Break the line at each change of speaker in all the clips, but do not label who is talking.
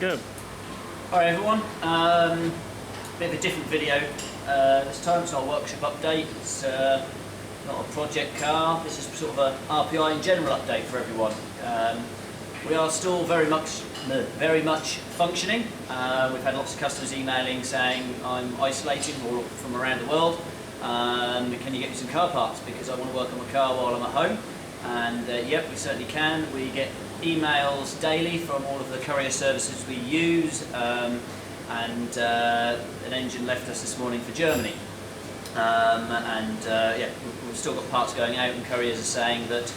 go.
Hi everyone, bit of a different video this time. It's our workshop update. It's not a project car, this is sort of a RPi in general update for everyone. We are still very much functioning. We've had lots of customers emailing saying I'm isolating all from around the world. Can you get me some car parts because I want to work on my car while I'm at home? And yep, we certainly can. We get emails daily from all of the courier services we use, and an engine left us this morning for Germany. Yeah, we've still got parts going out, and couriers are saying that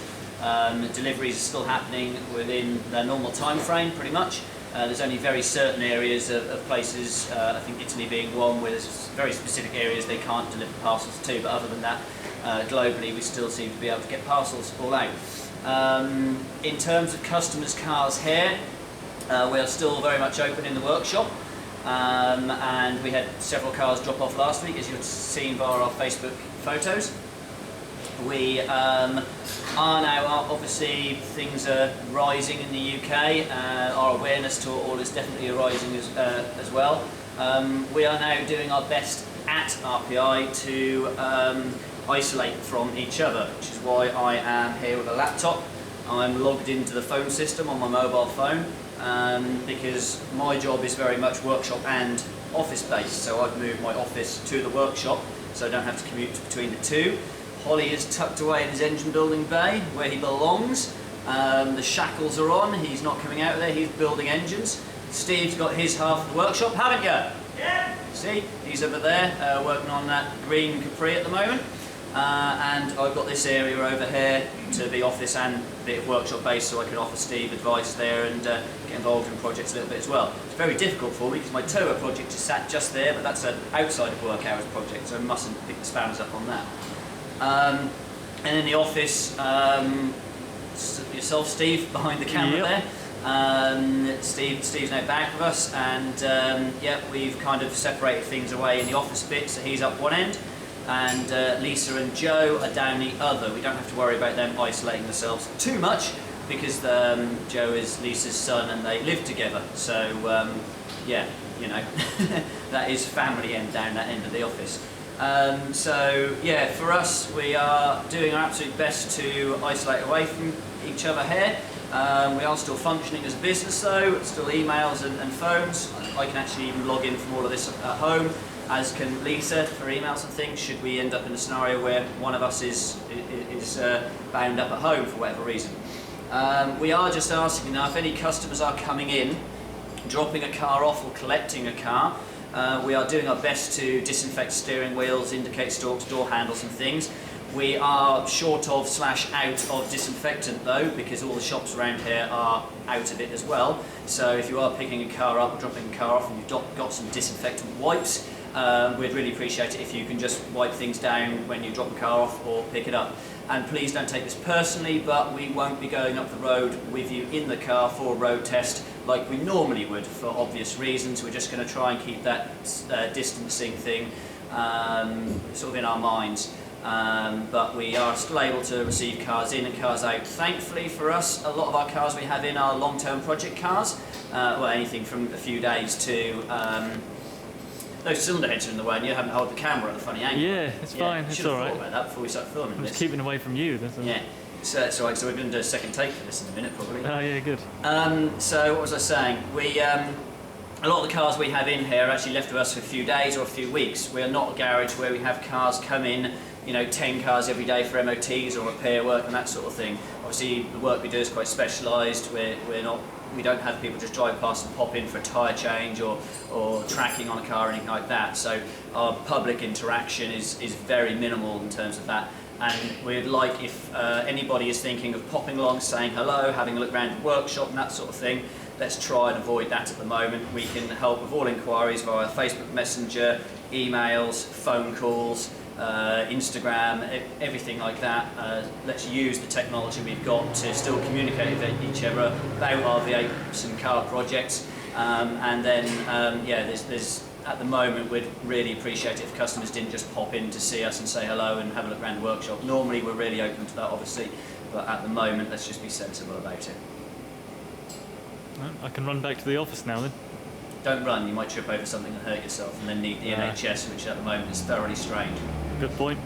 deliveries are still happening within their normal time frame, pretty much. There's only very certain areas of places, I think Italy being one, where there's very specific areas they can't deliver parcels to, but other than that, globally we still seem to be able to get parcels all out. In terms of customers' cars here, we are still very much open in the workshop, and we had several cars drop off last week, as you've seen via our Facebook photos. We are now, obviously things are rising in the UK, our awareness to it all is definitely rising as well. We are now doing our best at RPi to isolate from each other, which is why I am here with a laptop. I'm logged into the phone system on my mobile phone, because my job is very much workshop and office based, so I've moved my office to the workshop so I don't have to commute between the two. Holly is tucked away in his engine building bay where he belongs. The shackles are on, he's not coming out of there, he's building engines. Steve's got his half of the workshop, haven't you? Yeah! See, he's over there working on that green Capri at the moment. And I've got this area over here to be office and a bit of workshop based, so I can offer Steve advice there and get involved in projects a little bit as well. It's very difficult for me because my turbo project is sat just there, but that's an outside of work hours project, so I mustn't pick the spanners up on that. And in the office, yourself, Steve, behind the camera there. Steve's now back with us, and yeah, we've kind of separated things away in the office bit, so he's up one end, and Lisa and Joe are down the other. We don't have to worry about them isolating themselves too much, because Joe is Lisa's son and they live together, so yeah, you know, that is family end down that end of the office. So yeah, for us, we are doing our absolute best to isolate away from each other here. We are still functioning as a business though, still emails and phones. I can actually even log in from all of this at home, as can Lisa, for emails and things, should we end up in a scenario where one of us is bound up at home for whatever reason. We are just asking now, if any customers are coming in, dropping a car off or collecting a car, we are doing our best to disinfect steering wheels, indicate stalks, door handles and things. We are short of / out of disinfectant though, because all the shops around here are out of it as well. So if you are picking a car up or dropping a car off and you've got some disinfectant wipes, we'd really appreciate it if you can just wipe things down when you drop a car off or pick it up. And please don't take this personally, but we won't be going up the road with you in the car for a road test like we normally would, for obvious reasons. We're just going to try and keep that distancing thing sort of in our minds. But we are still able to receive cars in and cars out. Thankfully for us, a lot of our cars we have in are long-term project cars, well, anything from a few days to those cylinder heads are in the way and you haven't held the camera at a funny angle.
Yeah, it's fine, it's alright.
Should have thought about that before we start filming this.
Just keeping away from you.
Yeah, so that's alright, so we're going to do a second take for this in a minute probably.
Oh yeah, good.
So what was I saying? We, a lot of the cars we have in here are actually left with us for a few days or a few weeks. We are not a garage where we have cars come in, you know, 10 cars every day for MOTs or repair work and that sort of thing. Obviously the work we do is quite specialised. We don't have people just drive past and pop in for a tyre change or tracking on a car or anything like that. So our public interaction is very minimal in terms of that. And we'd like, if anybody is thinking of popping along, saying hello, having a look around the workshop and that sort of thing, let's try and avoid that at the moment. We can help with all inquiries via Facebook Messenger, emails, phone calls, Instagram, everything like that. Let's use the technology we've got to still communicate with each other about our V8s and car projects. And then, yeah, there's at the moment, we'd really appreciate it if customers didn't just pop in to see us and say hello and have a look around the workshop. Normally we're really open to that, obviously, but at the moment, let's just be sensible about it.
Well, I can run back to the office now then.
Don't run, you might trip over something and hurt yourself and then need the NHS, which at the moment is thoroughly strange.
Good point.